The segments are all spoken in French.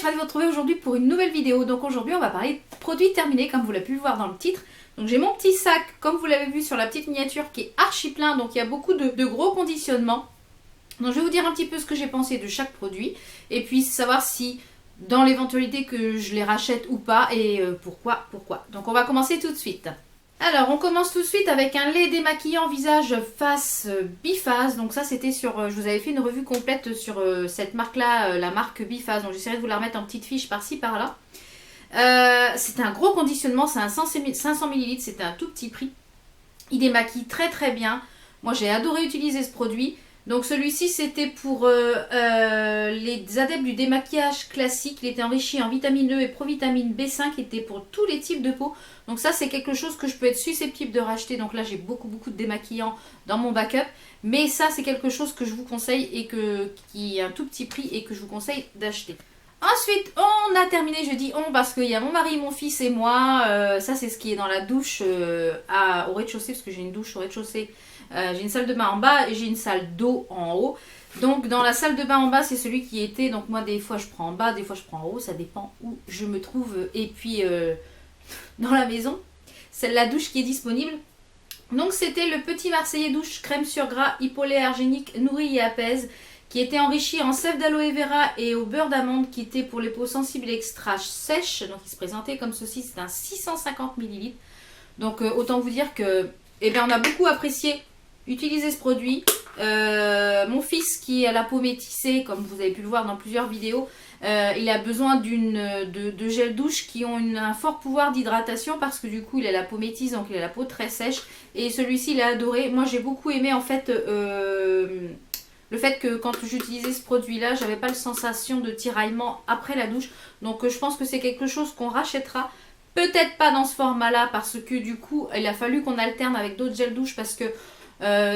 suis ravie de vous retrouver aujourd'hui pour une nouvelle vidéo. Donc aujourd'hui on va parler de produits terminés comme vous l'avez pu le voir dans le titre. Donc j'ai mon petit sac comme vous l'avez vu sur la petite miniature qui est archi plein, donc il y a beaucoup de gros conditionnements. Donc je vais vous dire un petit peu ce que j'ai pensé de chaque produit et puis savoir si dans l'éventualité que je les rachète ou pas et pourquoi. Donc on va commencer tout de suite. Alors on commence tout de suite avec un lait démaquillant visage face Biphase. Donc ça c'était sur, je vous avais fait une revue complète sur cette marque là, la marque Biphase. Donc j'essaierai de vous la remettre en petite fiche par-ci par-là. C'est un gros conditionnement, c'est un 500 ml, c'est un tout petit prix. Il démaquille très très bien. Moi j'ai adoré utiliser ce produit. Donc celui-ci c'était pour les adeptes du démaquillage classique. Il était enrichi en vitamine E et provitamine B5. Il était pour tous les types de peau. Donc ça c'est quelque chose que je peux être susceptible de racheter. Donc là j'ai beaucoup de démaquillants dans mon backup. Mais ça c'est quelque chose que je vous conseille et qui est un tout petit prix et que je vous conseille d'acheter. Ensuite, on a terminé, je dis on parce qu'il y a mon mari, mon fils et moi. Ça, c'est ce qui est dans la douche au rez-de-chaussée, parce que j'ai une douche au rez-de-chaussée. J'ai une salle de bain en bas et j'ai une salle d'eau en haut. Donc, dans la salle de bain en bas, c'est celui qui était. Donc, moi, des fois, je prends en bas, des fois, je prends en haut. Ça dépend où je me trouve. Et puis, dans la maison, c'est la douche qui est disponible. Donc, c'était le petit Marseillais douche crème sur gras hypoallergénique nourrit et apaise, qui était enrichi en sève d'aloe vera et au beurre d'amande, qui était pour les peaux sensibles et extra sèches. Donc il se présentait comme ceci, c'est un 650 ml. Donc autant vous dire que on a beaucoup apprécié utiliser ce produit. Mon fils qui a la peau métissée, comme vous avez pu le voir dans plusieurs vidéos, il a besoin de gel douche qui ont un fort pouvoir d'hydratation parce que du coup il a la peau métisse, donc il a la peau très sèche. Et celui-ci il a adoré. Moi j'ai beaucoup aimé en fait... le fait que quand j'utilisais ce produit-là, j'avais pas la sensation de tiraillement après la douche. Donc je pense que c'est quelque chose qu'on rachètera. Peut-être pas dans ce format-là parce que du coup, il a fallu qu'on alterne avec d'autres gels douche parce que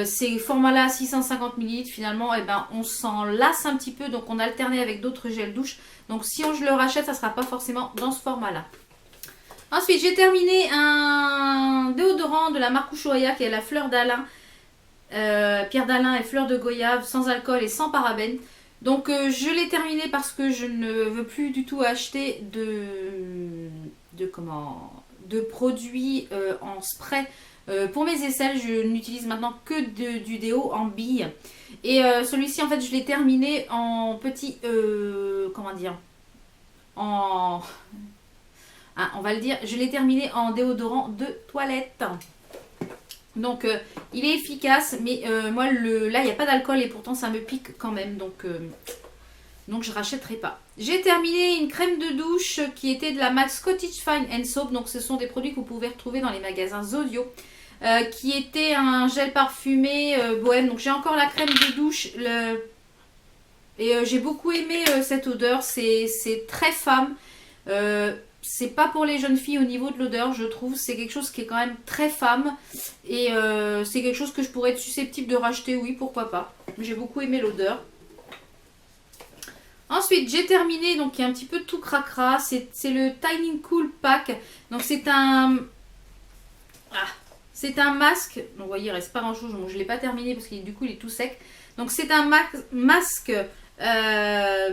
ces formats-là, 650 ml, finalement, on s'en lasse un petit peu. Donc on a alterné avec d'autres gels douche. Donc si je le rachète, ça sera pas forcément dans ce format-là. Ensuite, j'ai terminé un déodorant de la marque Ushuaïa qui est la fleur d'Alain. Pierre d'Alain et fleur de goyave, sans alcool et sans parabènes. Donc je l'ai terminé parce que je ne veux plus du tout acheter de produits en spray pour mes aisselles. Je n'utilise maintenant que du déo en bille. Et celui-ci en fait je l'ai terminé en petit on va le dire, je l'ai terminé en déodorant de toilette. Donc il est efficace, mais moi là il n'y a pas d'alcool et pourtant ça me pique quand même, donc je rachèterai pas. J'ai terminé une crème de douche qui était de la marque Scottish Fine and Soap, donc ce sont des produits que vous pouvez retrouver dans les magasins Zodio, qui était un gel parfumé bohème. Donc j'ai encore la crème de douche et j'ai beaucoup aimé cette odeur, c'est très femme. C'est pas pour les jeunes filles au niveau de l'odeur, je trouve. C'est quelque chose qui est quand même très femme. Et c'est quelque chose que je pourrais être susceptible de racheter, oui, pourquoi pas. J'ai beaucoup aimé l'odeur. Ensuite, j'ai terminé, donc il y a un petit peu tout cracra. C'est le Tiny Cool Pack. Donc c'est un... c'est un masque. Donc vous voyez, il reste pas grand chose. Bon, je ne l'ai pas terminé parce que du coup il est tout sec. Donc c'est un masque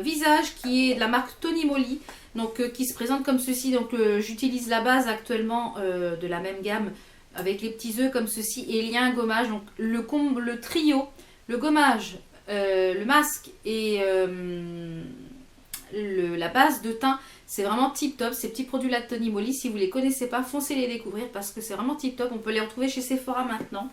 visage qui est de la marque Tony Moly. Donc qui se présente comme ceci. Donc j'utilise la base actuellement de la même gamme avec les petits œufs comme ceci et il y a un gommage. Donc le trio, le gommage, le masque et la base de teint, c'est vraiment tip top. Ces petits produits là de Tony Moly, si vous les connaissez pas, foncez les découvrir parce que c'est vraiment tip top. On peut les retrouver chez Sephora maintenant.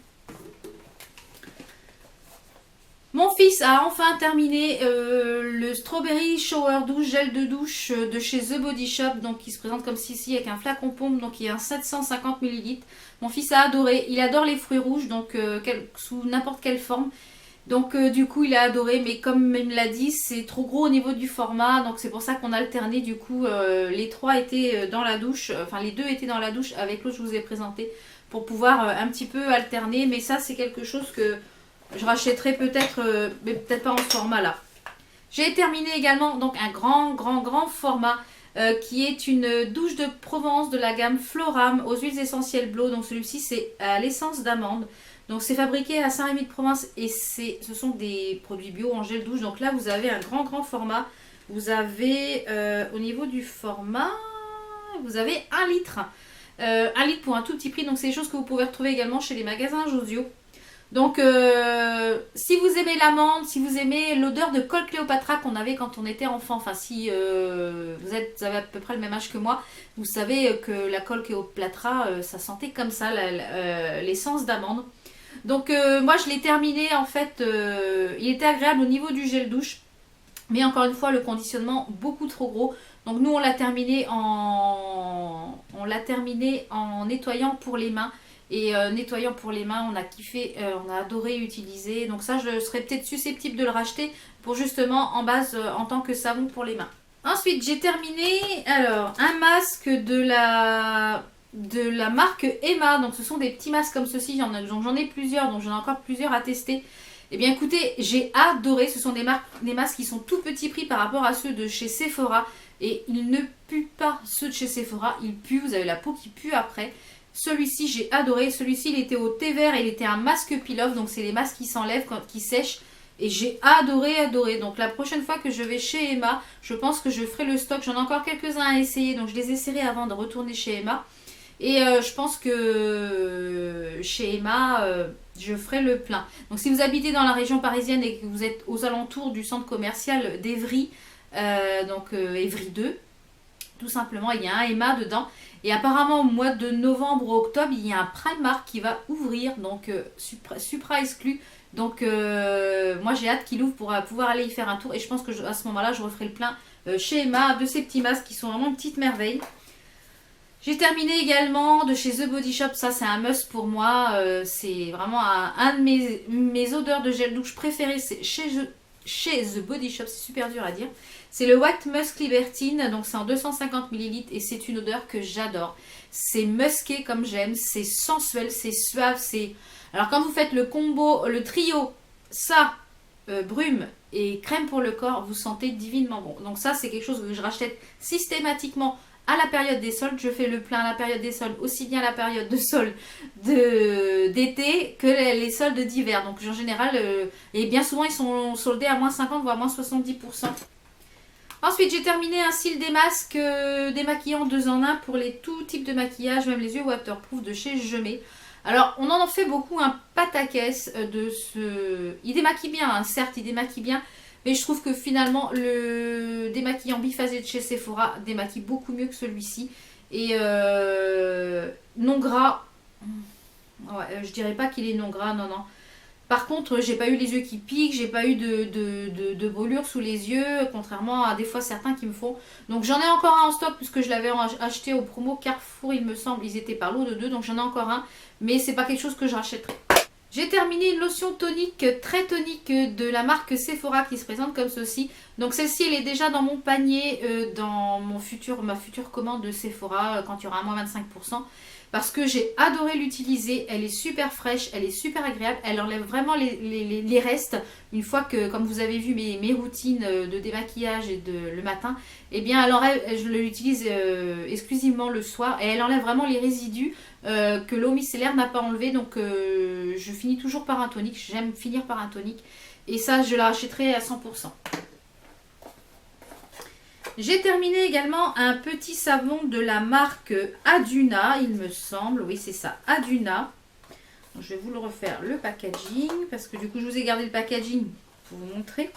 Mon fils a enfin terminé le Strawberry Shower Douche, gel de douche de chez The Body Shop, donc qui se présente comme ceci avec un flacon pompe, donc il y a un 750 ml. Mon fils a adoré, il adore les fruits rouges, donc sous n'importe quelle forme. Donc du coup il a adoré, mais comme il me l'a dit, c'est trop gros au niveau du format, donc c'est pour ça qu'on a alterné. Du coup les trois étaient dans la douche, enfin les deux étaient dans la douche avec l'autre je vous ai présenté, pour pouvoir un petit peu alterner, mais ça c'est quelque chose que je rachèterai peut-être, mais peut-être pas en ce format là. J'ai terminé également donc un grand format qui est une douche de Provence de la gamme Floram aux huiles essentielles Blow. Donc celui-ci c'est à l'essence d'amande. Donc c'est fabriqué à Saint-Rémy de Provence et ce sont des produits bio en gel douche. Donc là vous avez un grand format. Vous avez, au niveau du format, vous avez 1 litre. 1 litre pour un tout petit prix, donc c'est des choses que vous pouvez retrouver également chez les magasins Josio. Donc, si vous aimez l'amande, si vous aimez l'odeur de colle Cléopatra qu'on avait quand on était enfant, enfin si vous avez à peu près le même âge que moi, vous savez que la colle Cléopatra, ça sentait comme ça, l'essence d'amande. Donc, moi je l'ai terminé en fait, il était agréable au niveau du gel douche, mais encore une fois le conditionnement beaucoup trop gros. Donc nous on l'a terminé en nettoyant pour les mains. Et nettoyant pour les mains, on a kiffé, on a adoré utiliser. Donc ça, je serais peut-être susceptible de le racheter pour justement en base en tant que savon pour les mains. Ensuite, j'ai terminé alors un masque de la marque Emma. Donc ce sont des petits masques comme ceci. J'en ai plusieurs, donc j'en ai encore plusieurs à tester. Eh bien écoutez, j'ai adoré. Ce sont des masques qui sont tout petits prix par rapport à ceux de chez Sephora. Et ils ne puent pas. Ceux de chez Sephora, ils puent. Vous avez la peau qui pue après. Celui-ci, j'ai adoré. Celui-ci, il était au thé vert et il était un masque peel-off. Donc, c'est les masques qui s'enlèvent, qui sèchent. Et j'ai adoré. Donc, la prochaine fois que je vais chez Emma, je pense que je ferai le stock. J'en ai encore quelques-uns à essayer. Donc, je les essaierai avant de retourner chez Emma. Et je pense que chez Emma, je ferai le plein. Donc, si vous habitez dans la région parisienne et que vous êtes aux alentours du centre commercial d'Evry, Evry 2, tout simplement, il y a un Emma dedans. Et apparemment, au mois de novembre ou octobre, il y a un Primark qui va ouvrir, donc Supra exclu. Donc, moi, j'ai hâte qu'il ouvre pour pouvoir aller y faire un tour. Et je pense que à ce moment-là, je referai le plein chez Emma de ces petits masques qui sont vraiment une petite merveille. J'ai terminé également de chez The Body Shop. Ça, c'est un must pour moi. C'est vraiment un de mes odeurs de gel douche préférées. C'est chez The Body Shop. C'est super dur à dire. C'est le White Musk Libertine, donc c'est en 250 ml et c'est une odeur que j'adore. C'est musqué comme j'aime, c'est sensuel, c'est suave, c'est... Alors quand vous faites le combo, le trio, ça, brume et crème pour le corps, vous sentez divinement bon. Donc ça, c'est quelque chose que je rachète systématiquement à la période des soldes. Je fais le plein à la période des soldes, aussi bien à la période de soldes d'été que les soldes d'hiver. Donc en général, et bien souvent, ils sont soldés à moins 50 voire moins 70%. Ensuite, j'ai terminé un cil des masques démaquillants 2 en 1 pour les tout types de maquillage, même les yeux waterproof de chez Gemay. Alors, on en fait beaucoup un pataquès de ce... Il démaquille bien, hein, certes, il démaquille bien, mais je trouve que finalement, le démaquillant biphasé de chez Sephora démaquille beaucoup mieux que celui-ci. Et non gras, ouais, je dirais pas qu'il est non gras, non. Par contre, j'ai pas eu les yeux qui piquent, j'ai pas eu de brûlure sous les yeux, contrairement à des fois certains qui me font. Donc j'en ai encore un en stock puisque je l'avais acheté au promo Carrefour, il me semble, ils étaient par lot de 2, donc j'en ai encore un, mais c'est pas quelque chose que je rachèterai. J'ai terminé une lotion tonique, très tonique de la marque Sephora qui se présente comme ceci. Donc celle-ci, elle est déjà dans mon panier, dans ma future commande de Sephora quand il y aura un moins 25%. Parce que j'ai adoré l'utiliser, elle est super fraîche, elle est super agréable, elle enlève vraiment les restes. Une fois que, comme vous avez vu mes routines de démaquillage et le matin, eh bien elle enlève, je l'utilise exclusivement le soir et elle enlève vraiment les résidus que l'eau micellaire n'a pas enlevé. Donc je finis toujours par un tonique, j'aime finir par un tonique et ça je la rachèterai à 100%. J'ai terminé également un petit savon de la marque Aduna, il me semble. Oui, c'est ça, Aduna. Donc, je vais vous le refaire, le packaging, parce que du coup, je vous ai gardé le packaging pour vous montrer.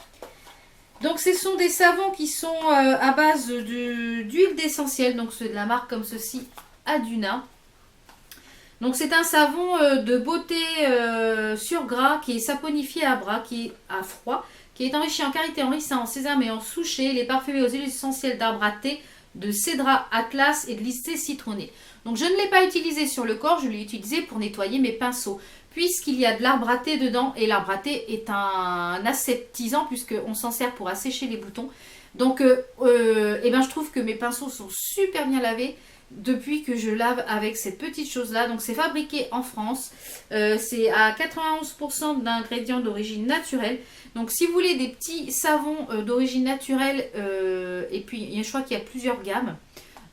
Donc, ce sont des savons qui sont à base d'huile d'essentiel. Donc, c'est de la marque comme ceci, Aduna. Donc, c'est un savon de beauté sur gras qui est saponifié à bras, qui est à froid, qui est enrichi en karité, en ricin, en sésame et en souché. Il est parfumé aux huiles essentielles d'arbre à thé, de cédra atlas et de lysté citronné. Donc je ne l'ai pas utilisé sur le corps, je l'ai utilisé pour nettoyer mes pinceaux. Puisqu'il y a de l'arbre à thé dedans, et l'arbre à thé est un aseptisant, puisqu'on s'en sert pour assécher les boutons. Donc je trouve que mes pinceaux sont super bien lavés depuis que je lave avec cette petite chose-là. Donc c'est fabriqué en France, c'est à 91% d'ingrédients d'origine naturelle. Donc si vous voulez des petits savons d'origine naturelle, et puis je crois qu'il y a plusieurs gammes.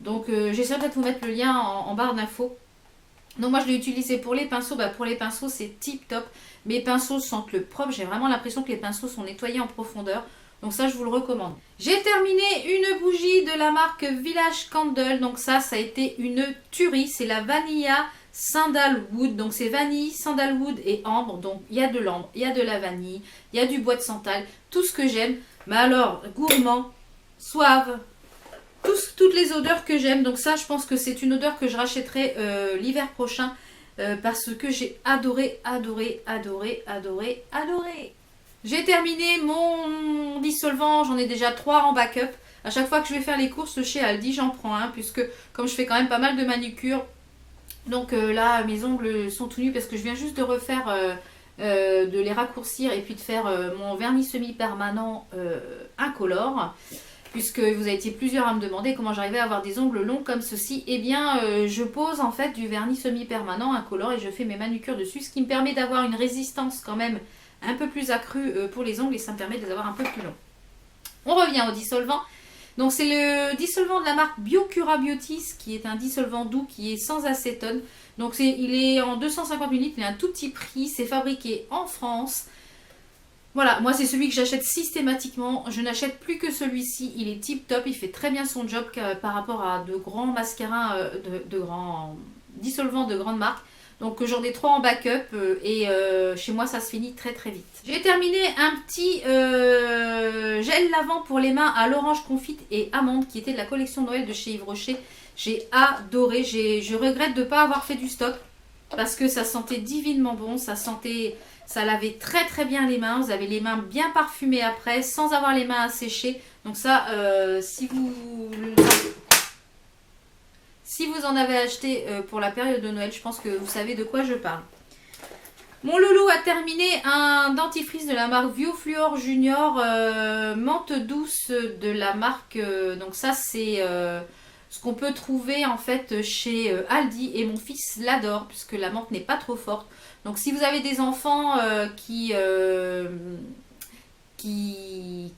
Donc j'essaierai de vous mettre le lien en barre d'infos. Donc moi je l'ai utilisé pour les pinceaux. Pour les pinceaux c'est tip top. Mes pinceaux sentent le propre. J'ai vraiment l'impression que les pinceaux sont nettoyés en profondeur. Donc ça, je vous le recommande. J'ai terminé une bougie de la marque Village Candle. Donc ça a été une tuerie. C'est la Vanilla Sandalwood. Donc c'est vanille, sandalwood et ambre. Donc il y a de l'ambre, il y a de la vanille, il y a du bois de santal. Tout ce que j'aime. Mais alors, gourmand, suave, toutes les odeurs que j'aime. Donc ça, je pense que c'est une odeur que je rachèterai l'hiver prochain. Parce que j'ai adoré. J'ai terminé mon dissolvant, j'en ai déjà 3 en backup. À chaque fois que je vais faire les courses chez Aldi, j'en prends un, puisque comme je fais quand même pas mal de manucure, donc là mes ongles sont tout nus parce que je viens juste de refaire, de les raccourcir et puis de faire mon vernis semi-permanent incolore. Puisque vous avez été plusieurs à me demander comment j'arrivais à avoir des ongles longs comme ceci, eh bien je pose en fait du vernis semi-permanent incolore et je fais mes manucures dessus, ce qui me permet d'avoir une résistance quand même un peu plus accrue pour les ongles et ça me permet de les avoir un peu plus longs. On revient au dissolvant. Donc c'est le dissolvant de la marque Biocura Beauty, qui est un dissolvant doux qui est sans acétone. Donc il est en 250 ml, il est un tout petit prix, c'est fabriqué en France. Voilà, moi c'est celui que j'achète systématiquement, je n'achète plus que celui-ci, il est tip top, il fait très bien son job par rapport à de grands mascarins, de grands dissolvants de grande marque. Donc j'en ai 3 en backup et chez moi ça se finit très très vite. J'ai terminé un petit gel lavant pour les mains à l'orange confite et amande qui était de la collection Noël de chez Yves Rocher. J'ai adoré, je regrette de ne pas avoir fait du stock parce que ça sentait divinement bon, ça lavait très très bien les mains, vous avez les mains bien parfumées après, sans avoir les mains à sécher. Donc ça, si vous en avez acheté pour la période de Noël, je pense que vous savez de quoi je parle. Mon loulou a terminé un dentifrice de la marque Biofluor Junior, menthe douce de la marque, donc ça c'est ce qu'on peut trouver en fait chez Aldi et mon fils l'adore puisque la menthe n'est pas trop forte. Donc si vous avez des enfants qui,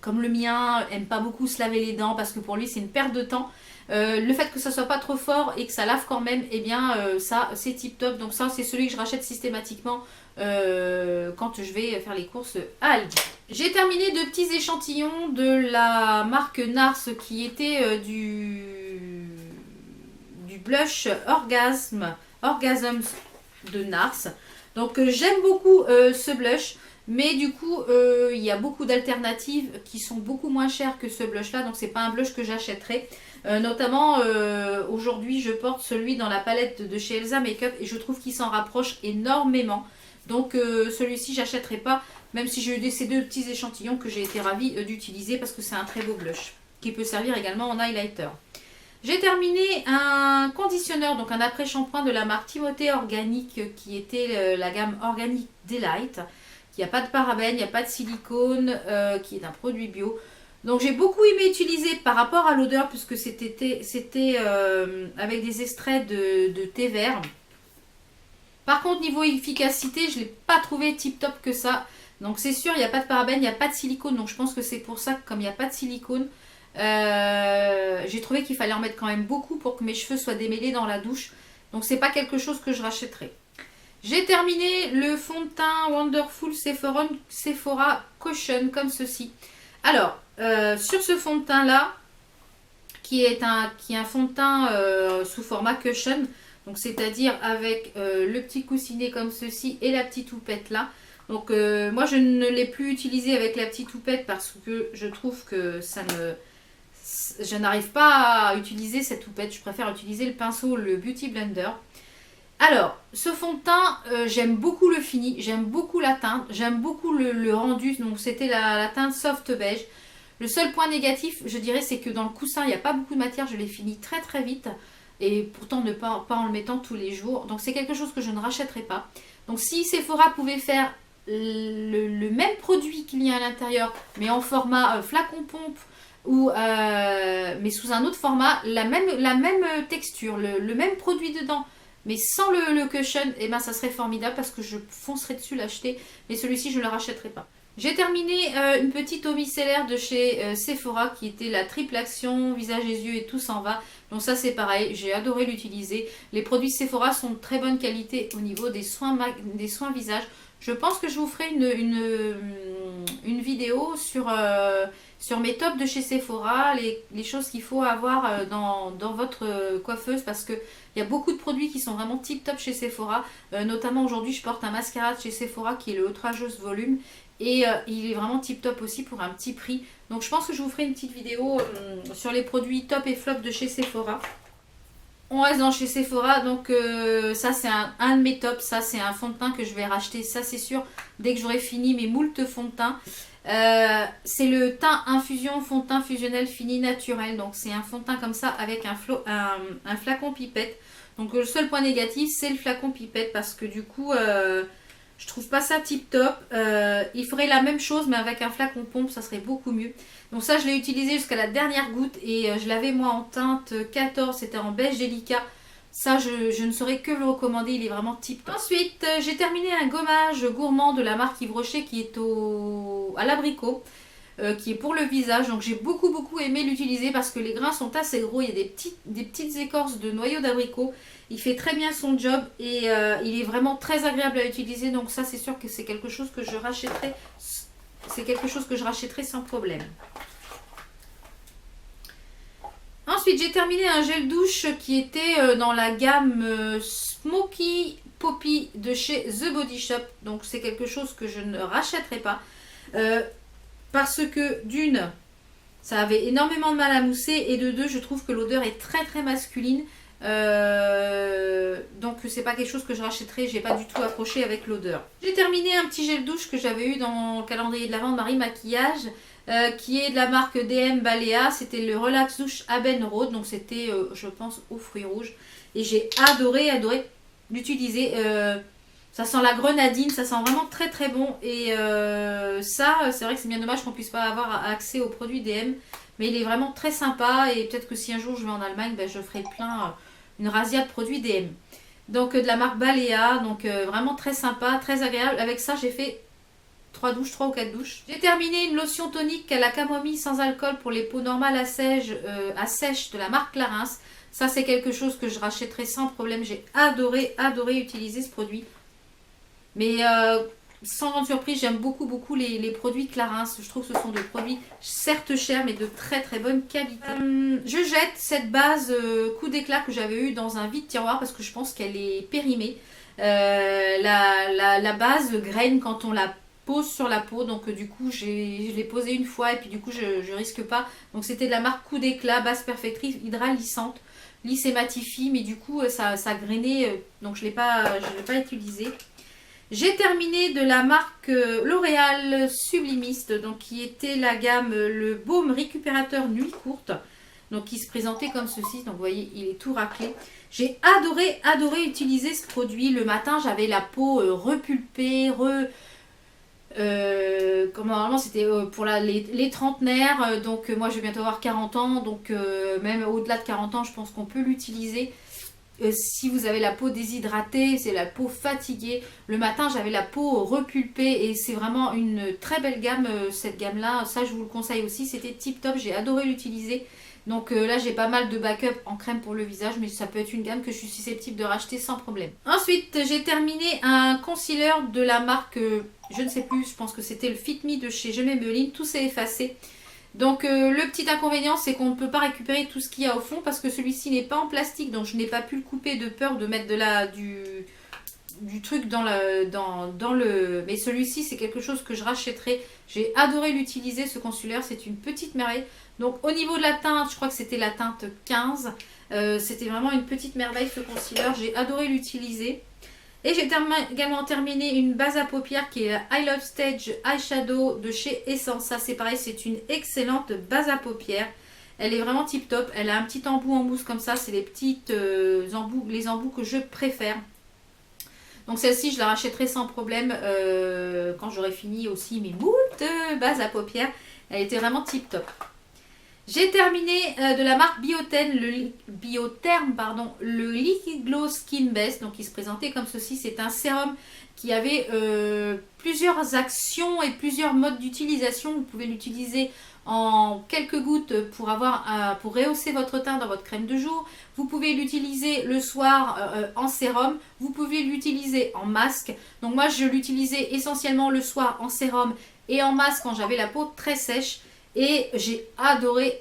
comme le mien, n'aiment pas beaucoup se laver les dents parce que pour lui c'est une perte de temps, le fait que ça soit pas trop fort et que ça lave quand même, eh bien ça c'est tip top. Donc ça c'est celui que je rachète systématiquement quand je vais faire les courses à Aldi. J'ai terminé 2 petits échantillons de la marque Nars qui était du blush Orgasms de Nars. Donc j'aime beaucoup ce blush, mais du coup il y a beaucoup d'alternatives qui sont beaucoup moins chères que ce blush là, donc c'est pas un blush que j'achèterai. Notamment aujourd'hui je porte celui dans la palette de chez Elsa Makeup et je trouve qu'il s'en rapproche énormément. Donc celui-ci j'achèterai pas, même si j'ai eu ces 2 petits échantillons que j'ai été ravie d'utiliser parce que c'est un très beau blush qui peut servir également en highlighter. J'ai terminé un conditionneur, donc un après-shampoing de la marque Timothée Organique qui était la gamme Organic Delight, qui n'a pas de parabènes, il n'y a pas de silicone, qui est un produit bio. Donc j'ai beaucoup aimé utiliser par rapport à l'odeur puisque c'était avec des extraits de thé vert. Par contre niveau efficacité je ne l'ai pas trouvé tip top que ça. Donc c'est sûr il n'y a pas de parabènes, il n'y a pas de silicone, donc je pense que c'est pour ça que comme il n'y a pas de silicone, j'ai trouvé qu'il fallait en mettre quand même beaucoup pour que mes cheveux soient démêlés dans la douche. Donc c'est pas quelque chose que je rachèterai. J'ai terminé le fond de teint Wonderful Sephora Caution comme ceci. Alors sur ce fond de teint là qui est un fond de teint sous format Caution, donc c'est-à-dire avec le petit coussinet comme ceci et la petite houppette là. Donc moi je ne l'ai plus utilisé avec la petite houppette parce que je trouve que je n'arrive pas à utiliser cette houppette, je préfère utiliser le pinceau, le Beauty Blender. Alors, ce fond de teint, j'aime beaucoup le fini, j'aime beaucoup la teinte, j'aime beaucoup le rendu, donc c'était la teinte soft beige. Le seul point négatif, je dirais, c'est que dans le coussin, il n'y a pas beaucoup de matière, je l'ai fini très très vite. Et pourtant, pas en le mettant tous les jours. Donc c'est quelque chose que je ne rachèterai pas. Donc si Sephora pouvait faire le même produit qu'il y a à l'intérieur, mais en format flacon pompe, mais sous un autre format, la même texture, le même produit dedans, mais sans le cushion, et ben ça serait formidable parce que je foncerai dessus l'acheter, mais celui-ci je ne le rachèterai pas. J'ai terminé une petite eau micellaire de chez Sephora qui était la triple action, visage et yeux et tout s'en va. Donc ça c'est pareil, j'ai adoré l'utiliser. Les produits Sephora sont de très bonne qualité au niveau des soins visage. Je pense que je vous ferai une vidéo sur mes tops de chez Sephora, les choses qu'il faut avoir dans votre coiffeuse, parce qu'il y a beaucoup de produits qui sont vraiment tip top chez Sephora. Notamment aujourd'hui, je porte un mascara de chez Sephora qui est le outrageous volume. Et il est vraiment tip top aussi pour un petit prix. Donc je pense que je vous ferai une petite vidéo sur les produits top et flop de chez Sephora. On reste dans chez Sephora, donc ça c'est un de mes tops, ça c'est un fond de teint que je vais racheter, ça c'est sûr, dès que j'aurai fini mes moultes fonds de teint. C'est le teint infusion fond de teint fusionnel fini naturel, donc c'est un fond de teint comme ça avec un flacon pipette. Donc le seul point négatif c'est le flacon pipette parce que du coup je trouve pas ça tip top. Il ferait la même chose mais avec un flacon pompe, ça serait beaucoup mieux. Donc ça je l'ai utilisé jusqu'à la dernière goutte et je l'avais moi en teinte 14, c'était en beige délicat. Ça je ne saurais que le recommander, il est vraiment tip top. Ensuite j'ai terminé un gommage gourmand de la marque Yves Rocher qui est à l'abricot. Qui est pour le visage, donc j'ai beaucoup aimé l'utiliser parce que les grains sont assez gros, il y a des petites écorces de noyaux d'abricot, il fait très bien son job et il est vraiment très agréable à utiliser, donc ça c'est sûr que c'est quelque chose que je rachèterai, sans problème. Ensuite j'ai terminé un gel douche qui était dans la gamme Smoky Poppy de chez The Body Shop, donc c'est quelque chose que je ne rachèterai pas. Parce que d'une, ça avait énormément de mal à mousser et de deux, je trouve que l'odeur est très masculine. Donc c'est pas quelque chose que je rachèterai, j'ai pas du tout accroché avec l'odeur. J'ai terminé un petit gel douche que j'avais eu dans le calendrier de l'Avent de Marie Maquillage, qui est de la marque DM Balea. C'était le Relax Douche Aben Road, donc c'était je pense aux fruits rouges. Et j'ai adoré l'utiliser. Ça sent la grenadine, ça sent vraiment très bon. Et ça, c'est vrai que c'est bien dommage qu'on puisse pas avoir accès aux produits DM. Mais il est vraiment très sympa. Et peut-être que si un jour je vais en Allemagne, ben, je ferai plein une razzia de produits DM. Donc de la marque Balea. Donc vraiment très sympa, très agréable. Avec ça, j'ai fait 3 ou 4 douches. J'ai terminé une lotion tonique à la camomille sans alcool pour les peaux normales à sèche de la marque Clarins. Ça, c'est quelque chose que je rachèterai sans problème. J'ai adoré utiliser ce produit. Mais sans grande surprise, j'aime beaucoup les produits Clarins. Je trouve que ce sont des produits certes chers mais de très bonne qualité. Je jette cette base coup d'éclat que j'avais eu dans un vide tiroir parce que je pense qu'elle est périmée. La base graine quand on la pose sur la peau, donc du coup je l'ai posée une fois et puis du coup je risque pas. Donc c'était de la marque coup d'éclat, base perfectrice hydralissante, lisse et matifie, mais du coup ça grainait, donc je l'ai pas utilisé. J'ai terminé de la marque L'Oréal Sublimiste, donc qui était la gamme le baume récupérateur nuit courte, donc qui se présentait comme ceci. Donc vous voyez, il est tout raclé. J'ai adoré utiliser ce produit. Le matin, j'avais la peau repulpée, normalement c'était pour les trentenaires, donc moi je vais bientôt avoir 40 ans, donc même au-delà de 40 ans, je pense qu'on peut l'utiliser. Si vous avez la peau déshydratée, c'est la peau fatiguée. Le matin, j'avais la peau repulpée et c'est vraiment une très belle gamme, cette gamme-là. Ça, je vous le conseille aussi. C'était tip top, j'ai adoré l'utiliser. Donc là, j'ai pas mal de backup en crème pour le visage, mais ça peut être une gamme que je suis susceptible de racheter sans problème. Ensuite, j'ai terminé un concealer de la marque, je ne sais plus, je pense que c'était le Fit Me de chez Je Maybelline. Tout s'est effacé. Donc le petit inconvénient c'est qu'on ne peut pas récupérer tout ce qu'il y a au fond parce que celui-ci n'est pas en plastique, donc je n'ai pas pu le couper de peur de mettre du truc dans le... Mais celui-ci c'est quelque chose que je rachèterai. J'ai adoré l'utiliser ce concealer, c'est une petite merveille. Donc au niveau de la teinte, je crois que c'était la teinte 15. C'était vraiment une petite merveille ce concealer, j'ai adoré l'utiliser. Et j'ai également terminé une base à paupières qui est la I Love Stage Eyeshadow de chez Essence. Ça c'est pareil, c'est une excellente base à paupières. Elle est vraiment tip top. Elle a un petit embout en mousse comme ça. C'est les petites les embouts que je préfère. Donc celle-ci je la rachèterai sans problème quand j'aurai fini aussi mes moultes bases à paupières. Elle était vraiment tip top. J'ai terminé de la marque Biotherm, le Liquid Glow Skin Base, donc il se présentait comme ceci. C'est un sérum qui avait plusieurs actions et plusieurs modes d'utilisation. Vous pouvez l'utiliser en quelques gouttes pour rehausser votre teint dans votre crème de jour. Vous pouvez l'utiliser le soir en sérum. Vous pouvez l'utiliser en masque. Donc moi je l'utilisais essentiellement le soir en sérum et en masque quand j'avais la peau très sèche. Et j'ai adoré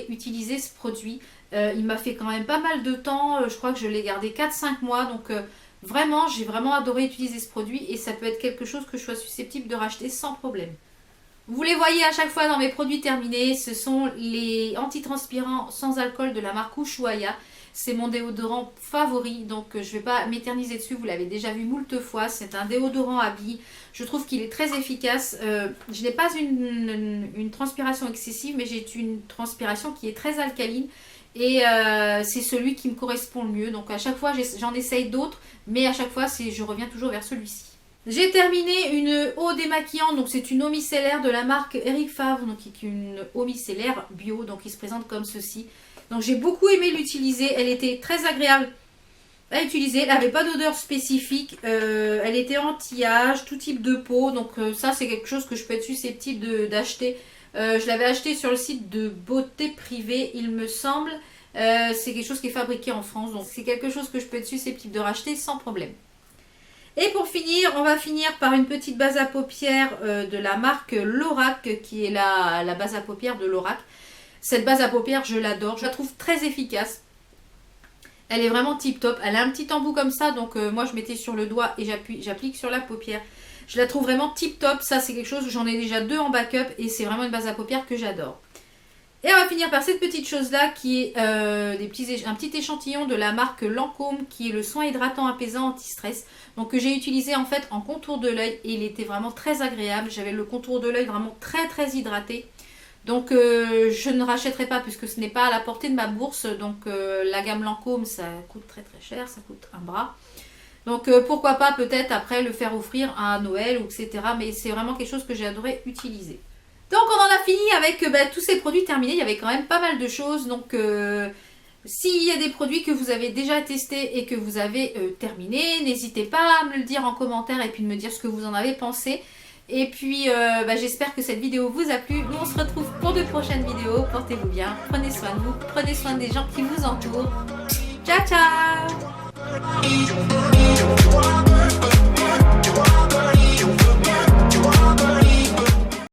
utiliser ce produit. Il m'a fait quand même pas mal de temps. Je crois que je l'ai gardé 4-5 mois. Donc vraiment, j'ai vraiment adoré utiliser ce produit. Et ça peut être quelque chose que je sois susceptible de racheter sans problème. Vous les voyez à chaque fois dans mes produits terminés. Ce sont les antitranspirants sans alcool de la marque Ushuaïa. C'est mon déodorant favori, donc je ne vais pas m'éterniser dessus, vous l'avez déjà vu moult fois. C'est un déodorant à billes, je trouve qu'il est très efficace. Je n'ai pas une transpiration excessive, mais j'ai une transpiration qui est très alcaline. Et c'est celui qui me correspond le mieux. Donc à chaque fois j'en essaye d'autres, mais à chaque fois je reviens toujours vers celui-ci. J'ai terminé une eau démaquillante, donc c'est une eau micellaire de la marque Eric Favre, donc qui est une eau micellaire bio, donc qui se présente comme ceci. Donc j'ai beaucoup aimé l'utiliser, elle était très agréable à utiliser, elle n'avait pas d'odeur spécifique, elle était anti-âge, tout type de peau, donc ça c'est quelque chose que je peux être susceptible d'acheter. Je l'avais acheté sur le site de Beauté Privée, il me semble. C'est quelque chose qui est fabriqué en France, donc c'est quelque chose que je peux être susceptible de racheter sans problème. Et pour finir, on va finir par une petite base à paupières de la marque Lorac, qui est la base à paupières de Lorac. Cette base à paupières, je l'adore, je la trouve très efficace. Elle est vraiment tip top, elle a un petit embout comme ça, donc moi je mettais sur le doigt et j'applique sur la paupière. Je la trouve vraiment tip top, ça c'est quelque chose, j'en ai déjà 2 en backup et c'est vraiment une base à paupières que j'adore. Et on va finir par cette petite chose là qui est un petit échantillon de la marque Lancôme qui est le soin hydratant apaisant anti-stress. Donc que j'ai utilisé en fait en contour de l'œil et il était vraiment très agréable. J'avais le contour de l'œil vraiment très hydraté. Donc je ne rachèterai pas puisque ce n'est pas à la portée de ma bourse. Donc la gamme Lancôme ça coûte très cher, ça coûte un bras. Donc pourquoi pas peut-être après le faire offrir à Noël ou etc. Mais c'est vraiment quelque chose que j'ai adoré utiliser. Donc on en a fini avec tous ces produits terminés, il y avait quand même pas mal de choses. Donc s'il y a des produits que vous avez déjà testés et que vous avez terminés, n'hésitez pas à me le dire en commentaire et puis de me dire ce que vous en avez pensé. Et puis j'espère que cette vidéo vous a plu. Nous on se retrouve pour de prochaines vidéos. Portez-vous bien, prenez soin de vous, prenez soin des gens qui vous entourent. Ciao ciao.